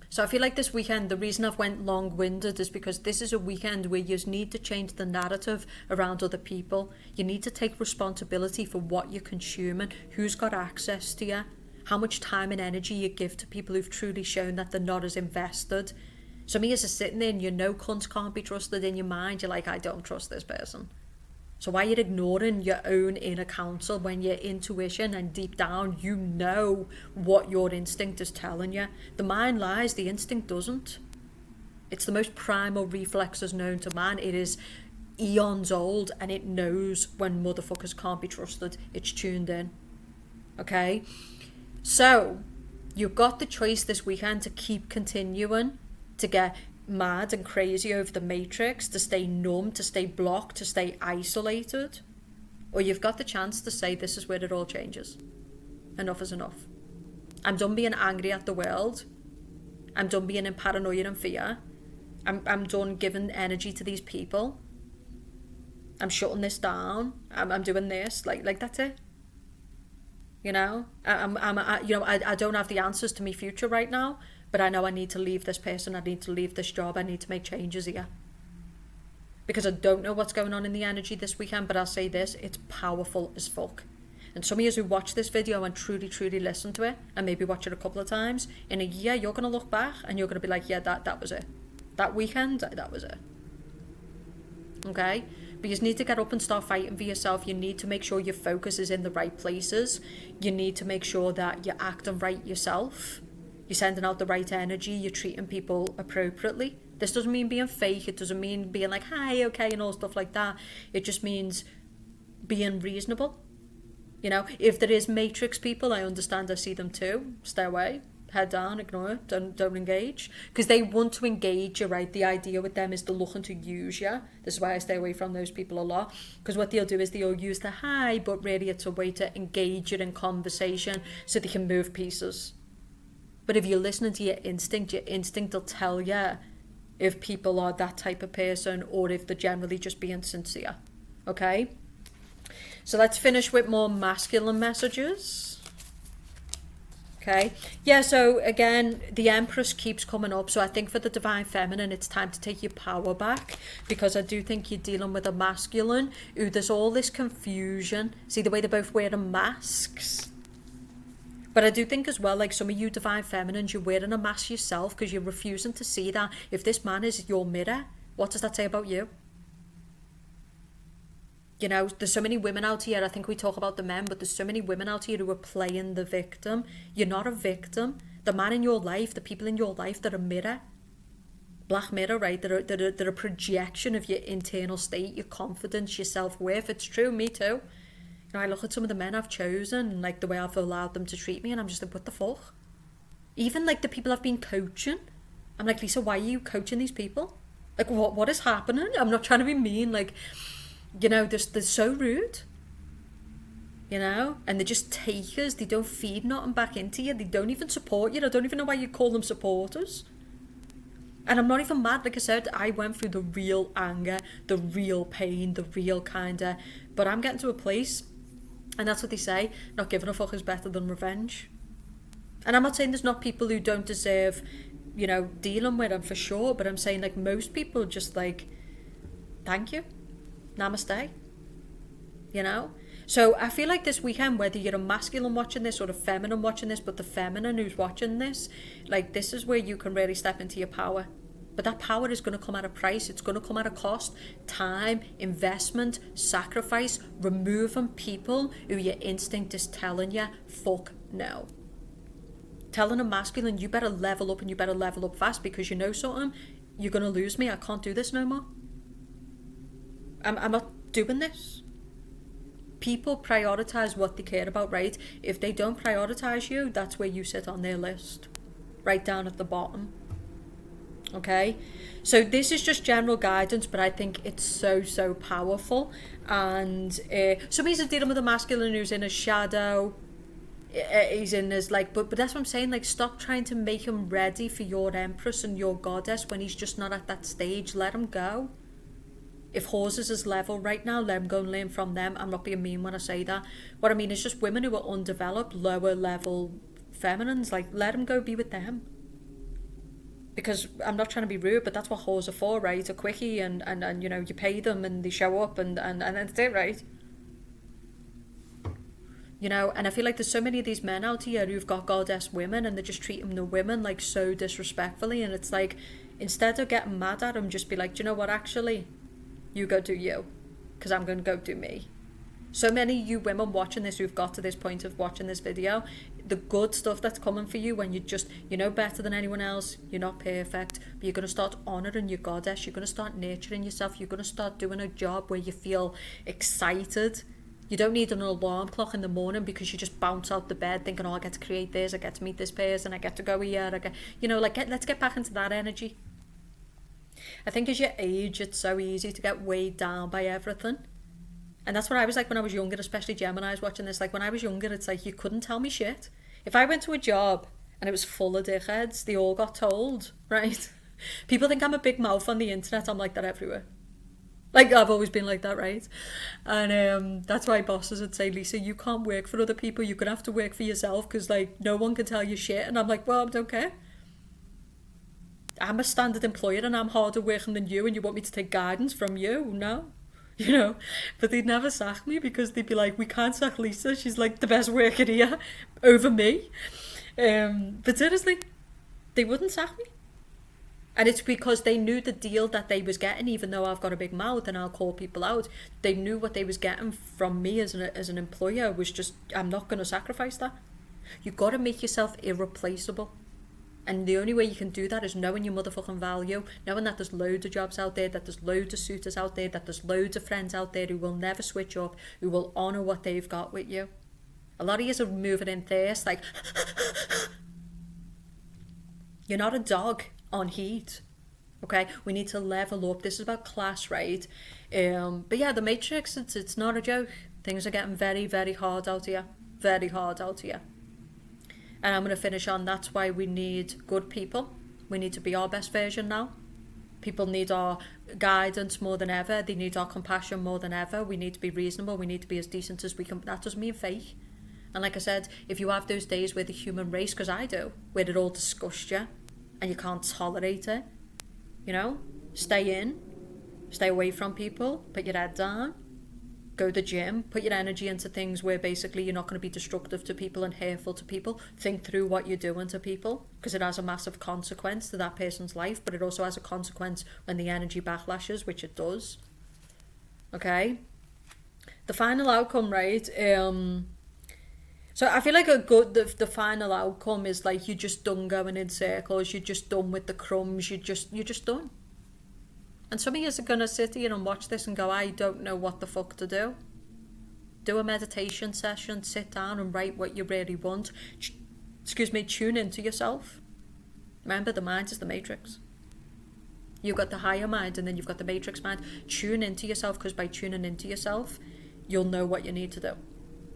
So I feel like this weekend, the reason I've went long-winded is because this is a weekend where you need to change the narrative around other people. You need to take responsibility for what you're consuming, who's got access to you, how much time and energy you give to people who've truly shown that they're not as invested. Some of you are sitting there and you know cunts can't be trusted in your mind. You're like, I don't trust this person. So why are you ignoring your own inner counsel when your intuition and deep down you know what your instinct is telling you? The mind lies, the instinct doesn't. It's the most primal reflexes known to man. It is eons old and it knows when motherfuckers can't be trusted. It's tuned in. Okay? So, you've got the choice this weekend to keep continuing to get mad and crazy over the matrix, to stay numb, to stay blocked, to stay isolated, or you've got the chance to say this is where it all changes. Enough is enough. I'm done being angry at the world. I'm done being in paranoia and fear. I'm done giving energy to these people. I'm shutting this down. I'm doing this. Like that's it. You know, I don't have the answers to my future right now. But I know I need to leave this person, I need to leave this job, I need to make changes here. Because I don't know what's going on in the energy this weekend, but I'll say this, it's powerful as fuck. And some of you who watch this video and truly, truly listen to it, and maybe watch it a couple of times, in a year you're going to look back and you're going to be like, yeah, that was it. That weekend, that was it. Okay? But you need to get up and start fighting for yourself. You need to make sure your focus is in the right places. You need to make sure that you're acting right yourself. You're sending out the right energy, you're treating people appropriately. This doesn't mean being fake, it doesn't mean being like, hi, okay, and all stuff like that. It just means being reasonable. You know, if there is matrix people, I understand, I see them too. Stay away, head down, ignore it, don't engage. Because they want to engage you, right? The idea with them is they're looking to use you. This is why I stay away from those people a lot. Because what they'll do is they'll use the hi, but really it's a way to engage you in conversation so they can move pieces. But if you're listening to your instinct will tell you if people are that type of person or if they're generally just being sincere. Okay? So let's finish with more masculine messages. Okay? Yeah, so again, the Empress keeps coming up. So I think for the Divine Feminine, it's time to take your power back, because I do think you're dealing with a masculine who there's all this confusion. See the way they're both wearing masks? But I do think as well, like some of you Divine Feminines, you're wearing a mask yourself because you're refusing to see that if this man is your mirror, what does that say about you? You know, there's so many women out here, I think we talk about the men, but there's so many women out here who are playing the victim. You're not a victim. The man in your life, the people in your life, they're a mirror. Black mirror, right? They're a projection of your internal state, your confidence, your self-worth. It's true, me too. You know, I look at some of the men I've chosen and like the way I've allowed them to treat me, and I'm just like, what the fuck? Even like the people I've been coaching, I'm like, Lisa, why are you coaching these people? Like, what is happening? I'm not trying to be mean, like, you know, they're so rude. You know, and they're just takers. They don't feed nothing back into you. They don't even support you. I don't even know why you call them supporters. And I'm not even mad. Like I said, I went through the real anger, the real pain, the real kinda. But I'm getting to a place, and that's what they say, not giving a fuck is better than revenge. And I'm not saying there's not people who don't deserve, you know, dealing with them for sure. But I'm saying like most people just like, thank you, namaste. You know? So I feel like this weekend, whether you're a masculine watching this or a feminine watching this, but the feminine who's watching this, like this is where you can really step into your power. But that power is going to come at a price. It's going to come at a cost. Time, investment, sacrifice, removing people who your instinct is telling you, fuck no. Telling a masculine, you better level up and you better level up fast because you know something, you're going to lose me. I can't do this no more. I'm not doing this. People prioritize what they care about, right? If they don't prioritize you, that's where you sit on their list, right down at the bottom. Okay, so this is just general guidance, but I think it's so powerful. And some he's dealing with a masculine who's in his shadow. He's in his like, but that's what I'm saying. Like, stop trying to make him ready for your empress and your goddess when he's just not at that stage. Let him go. If Hawes is his level right now, let him go and learn from them. I'm not being mean when I say that. What I mean is just women who are undeveloped, lower level feminines, like let him go be with them. Because I'm not trying to be rude, but that's what Hawes are for, right? A quickie and you know, you pay them and they show up and that's it, right? You know, and I feel like there's so many of these men out here who've got goddess women and they're just treating the women like so disrespectfully, and it's like, instead of getting mad at them, just be like, do you know what, actually? You go do you, because I'm going to go do me. So many of you women watching this who've got to this point of watching this video, the good stuff that's coming for you when you know better than anyone else, you're not perfect, but you're going to start honouring your goddess, you're going to start nurturing yourself, you're going to start doing a job where you feel excited. You don't need an alarm clock in the morning because you just bounce out the bed thinking, oh, I get to create this, I get to meet this person, I get to go here, let's get back into that energy. I think as you age, it's so easy to get weighed down by everything. And that's what I was like when I was younger, especially Gemini's watching this. Like when I was younger, it's like you couldn't tell me shit. If I went to a job and it was full of dickheads, they all got told, right? People think I'm a big mouth on the internet. I'm like that everywhere. Like I've always been like that, right? And that's why bosses would say, Lisa, you can't work for other people. You're going to have to work for yourself because like no one can tell you shit. And I'm like, well, I don't care. I'm a standard employer and I'm harder working than you, and you want me to take guidance from you? No. You know, but they'd never sack me because they'd be like, we can't sack Lisa, she's like the best worker here over me. But seriously, they wouldn't sack me. And it's because they knew the deal that they was getting, even though I've got a big mouth and I'll call people out. They knew what they was getting from me as an employer was just, I'm not going to sacrifice that. You've got to make yourself irreplaceable. And the only way you can do that is knowing your motherfucking value, knowing that there's loads of jobs out there, that there's loads of suitors out there, that there's loads of friends out there who will never switch up, who will honour what they've got with you. A lot of you are moving in thirst, like, you're not a dog on heat, okay? We need to level up. This is about class, right? But yeah, the Matrix, it's not a joke. Things are getting very, very hard out here. Very hard out here. And I'm going to finish on, that's why we need good people. We need to be our best version now. People need our guidance more than ever. They need our compassion more than ever. We need to be reasonable. We need to be as decent as we can. That doesn't mean fake. And like I said, if you have those days where the human race, because I do, where it all disgusts you and you can't tolerate it, you know, stay in, stay away from people, put your head down. Go to the gym, put your energy into things where basically you're not going to be destructive to people and hateful to people. Think through what you're doing to people, because it has a massive consequence to that person's life, but it also has a consequence when the energy backlashes, which it does. Okay? The final outcome, right? So I feel like the final outcome is like you're just done going in circles, you're just done with the crumbs, you're just done. And some of you are going to sit here and watch this and go, I don't know what the fuck to do. Do a meditation session, sit down and write what you really want. Tune into yourself. Remember, the mind is the matrix. You've got the higher mind and then you've got the matrix mind. Tune into yourself, because by tuning into yourself, you'll know what you need to do.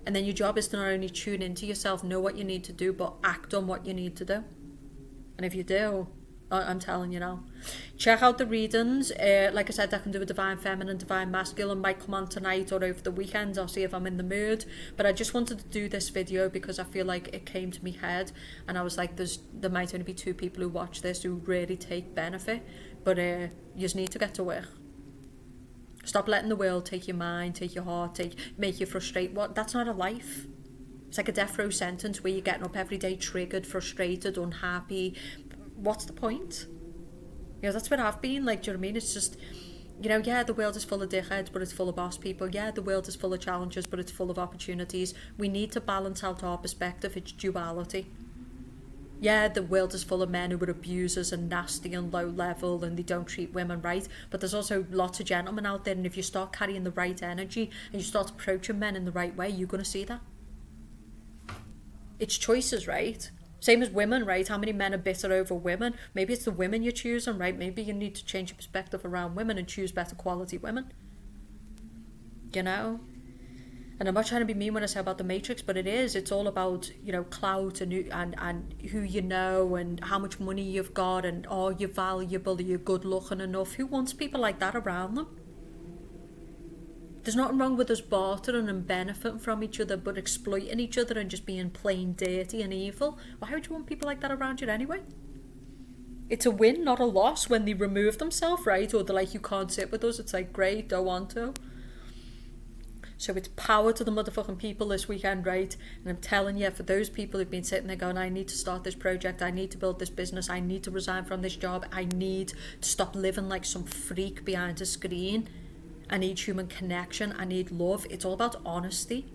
And then your job is to not only tune into yourself, know what you need to do, but act on what you need to do. And if you do, I'm telling you now. Check out the readings. Like I said, I can do a divine feminine, divine masculine. Might come on tonight or over the weekend. I'll see if I'm in the mood. But I just wanted to do this video because I feel like it came to me head. And I was like, there might only be 2 people who watch this who really take benefit. But you just need to get to work. Stop letting the world take your mind, take your heart, make you frustrate. That's not a life. It's like a death row sentence where you're getting up every day triggered, frustrated, unhappy. What's the point? That's what I've been like. Do you know what I mean? It's just, yeah, the world is full of dickheads, but it's full of boss people. Yeah, the world is full of challenges, but it's full of opportunities. We need to balance out our perspective. It's duality. Yeah, the world is full of men who are abusers and nasty and low level and they don't treat women right. But there's also lots of gentlemen out there, and if you start carrying the right energy and you start approaching men in the right way, you're going to see that. It's choices, right? Same as women, right? How many men are bitter over women? Maybe it's the women you're choosing, right? Maybe you need to change your perspective around women and choose better quality women. And I'm not trying to be mean when I say about the matrix, but it's all about, clout and who you know and how much money you've got and are you valuable, are you good looking enough? Who wants people like that around them? There's nothing wrong with us bartering and benefiting from each other, but exploiting each other and just being plain dirty and evil. Why would you want people like that around you anyway? It's a win, not a loss, when they remove themselves, right? Or they're like, you can't sit with us. It's like, great, don't want to. So it's power to the motherfucking people this weekend, right? And I'm telling you, for those people who've been sitting there going, I need to start this project, I need to build this business, I need to resign from this job, I need to stop living like some freak behind a screen, I need human connection, I need love. It's all about honesty.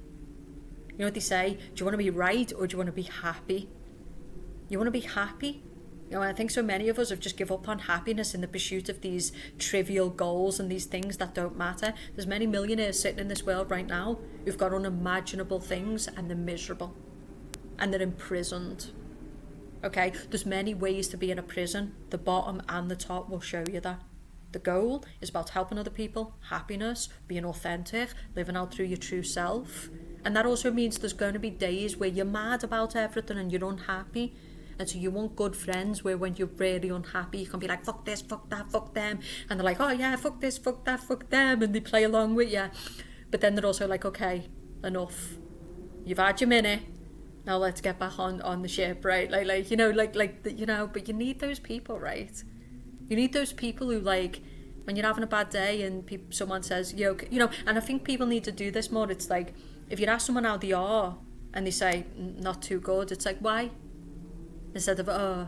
You know what they say? Do you want to be right or do you want to be happy? You want to be happy? I think so many of us have just give up on happiness in the pursuit of these trivial goals and these things that don't matter. There's many millionaires sitting in this world right now who've got unimaginable things and they're miserable. And they're imprisoned. Okay? There's many ways to be in a prison. The bottom and the top will show you that. The goal is about helping other people, happiness, being authentic, living out through your true self. And that also means there's going to be days where you're mad about everything and you're unhappy. And so you want good friends where when you're really unhappy, you can be like, fuck this, fuck that, fuck them. And they're like, oh yeah, fuck this, fuck that, fuck them. And they play along with you. But then they're also like, okay, enough. You've had your minute. Now let's get back on the ship, right? But you need those people, right? You need those people who, like, when you're having a bad day and someone says, and I think people need to do this more. It's like, if you ask someone how they are and they say, not too good, it's like, why? Instead of,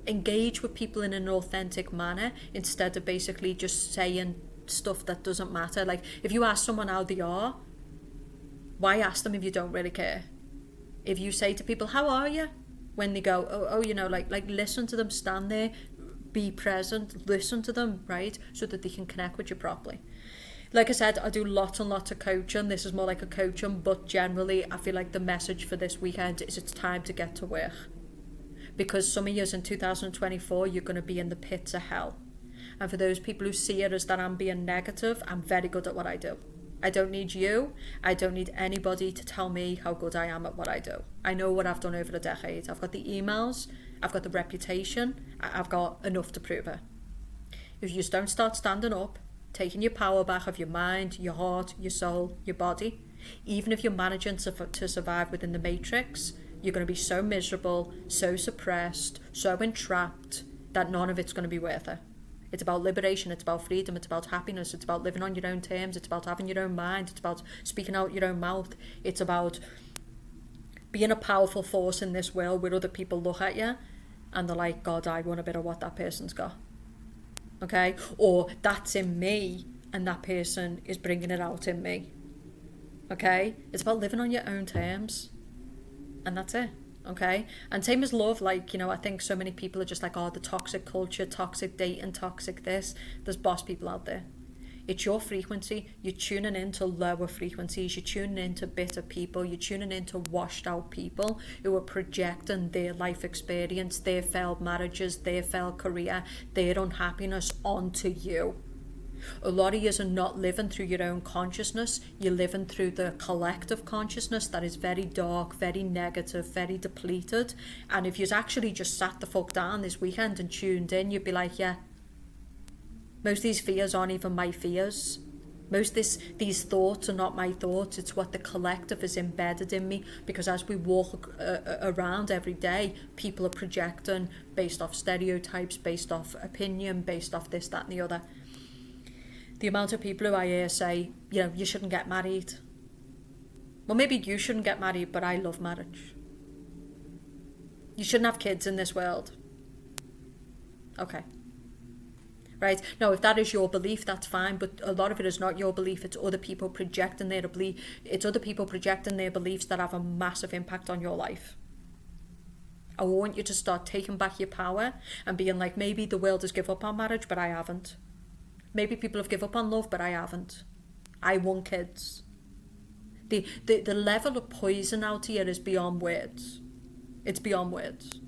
engage with people in an authentic manner instead of basically just saying stuff that doesn't matter. Like, if you ask someone how they are, why ask them if you don't really care? If you say to people, how are you? When they go, like listen to them, stand there, be present, listen to them, right? So that they can connect with you properly. Like I said, I do lots and lots of coaching. This is more like a coaching, but generally I feel like the message for this weekend is it's time to get to work. Because some of years in 2024, you're going to be in the pits of hell. And for those people who see it as that I'm being negative, I'm very good at what I do. I don't need you. I don't need anybody to tell me how good I am at what I do. I know what I've done over the decade. I've got the emails. I've got the reputation. I've got enough to prove it. If you just don't start standing up, taking your power back of your mind, your heart, your soul, your body, even if you're managing to survive within the matrix, you're going to be so miserable, so suppressed, so entrapped that none of it's going to be worth it. It's about liberation, it's about freedom, it's about happiness, it's about living on your own terms, it's about having your own mind, it's about speaking out your own mouth, it's about being a powerful force in this world where other people look at you and they're like, God, I want a bit of what that person's got. Okay? Or that's in me and that person is bringing it out in me. okay? It's about living on your own terms. And that's it, okay? And same as love, like, I think so many people are just like, oh, the toxic culture, toxic dating, toxic this. There's boss people out there. It's your frequency. You're tuning into lower frequencies. You're tuning into bitter people. You're tuning into washed out people who are projecting their life experience, their failed marriages, their failed career, their unhappiness onto you. A lot of you are not living through your own consciousness. You're living through the collective consciousness that is very dark, very negative, very depleted. And if you've actually just sat the fuck down this weekend and tuned in, you'd be like, yeah, most of these fears aren't even my fears. Most these thoughts are not my thoughts. It's what the collective is embedded in me. Because as we walk around every day, people are projecting based off stereotypes, based off opinion, based off this, that and the other. The amount of people who I hear say, you shouldn't get married. Well, maybe you shouldn't get married, but I love marriage. You shouldn't have kids in this world. Okay. Right? Now, if that is your belief, that's fine, but a lot of it is not your belief. It's other people projecting their belief. It's other people projecting their beliefs that have a massive impact on your life. I want you to start taking back your power and being like, maybe the world has given up on marriage, but I haven't. Maybe people have given up on love, but I haven't. I want kids. The level of poison out here is beyond words. It's beyond words.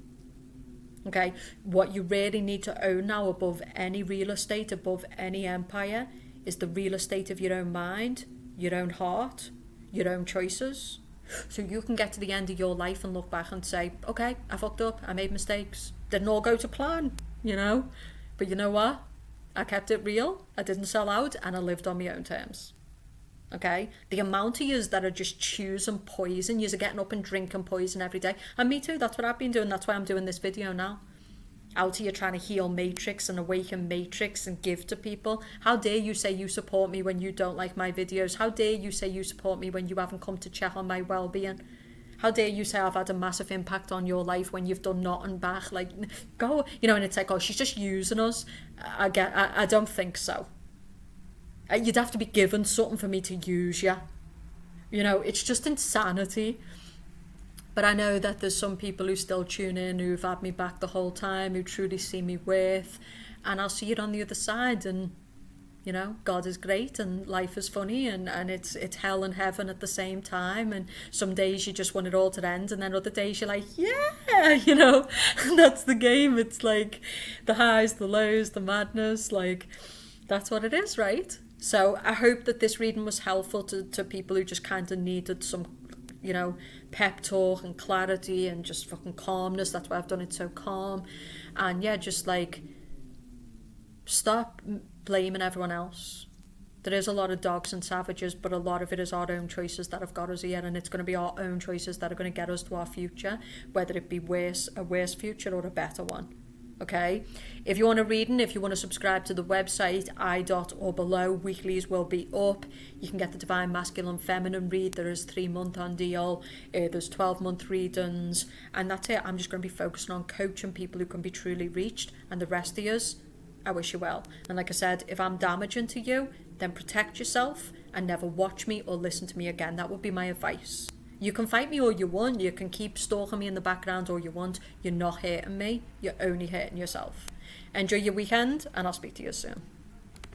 Okay? What you really need to own now above any real estate, above any empire, is the real estate of your own mind, your own heart, your own choices. So you can get to the end of your life and look back and say, okay, I fucked up, I made mistakes. Didn't all go to plan, But you know what? I kept it real, I didn't sell out, and I lived on my own terms. Okay? The amount of yous that are just choosing poison, yous are getting up and drinking poison every day. And me too, that's what I've been doing, that's why I'm doing this video now. Out here trying to heal Matrix and awaken Matrix and give to people. How dare you say you support me when you don't like my videos? How dare you say you support me when you haven't come to check on my well-being? How dare you say I've had a massive impact on your life when you've done nothing back? Like, go, and it's like, oh, she's just using us. I don't think so. You'd have to be given something for me to use you. It's just insanity. But I know that there's some people who still tune in, who've had me back the whole time, who truly see me worth. And I'll see it on the other side. And, God is great and life is funny and it's hell and heaven at the same time. And some days you just want it all to end, and then other days you're like, yeah, that's the game. It's like the highs, the lows, the madness, like that's what it is, right? So I hope that this reading was helpful to people who just kind of needed some, pep talk and clarity and just fucking calmness. That's why I've done it so calm. And yeah, just like stop blaming everyone else. There is a lot of dogs and savages, but a lot of it is our own choices that have got us here, and it's going to be our own choices that are going to get us to our future, whether it be a worse future or a better one. Okay? If you want a reading, if you want to subscribe to the website, or below, weeklies will be up. You can get the Divine Masculine Feminine read. There is 3-month on deal. There's 12-month readings. And that's it. I'm just going to be focusing on coaching people who can be truly reached. And the rest of us, I wish you well. And like I said, if I'm damaging to you, then protect yourself and never watch me or listen to me again. That would be my advice. You can fight me all you want. You can keep stalking me in the background all you want. You're not hurting me. You're only hurting yourself. Enjoy your weekend, and I'll speak to you soon.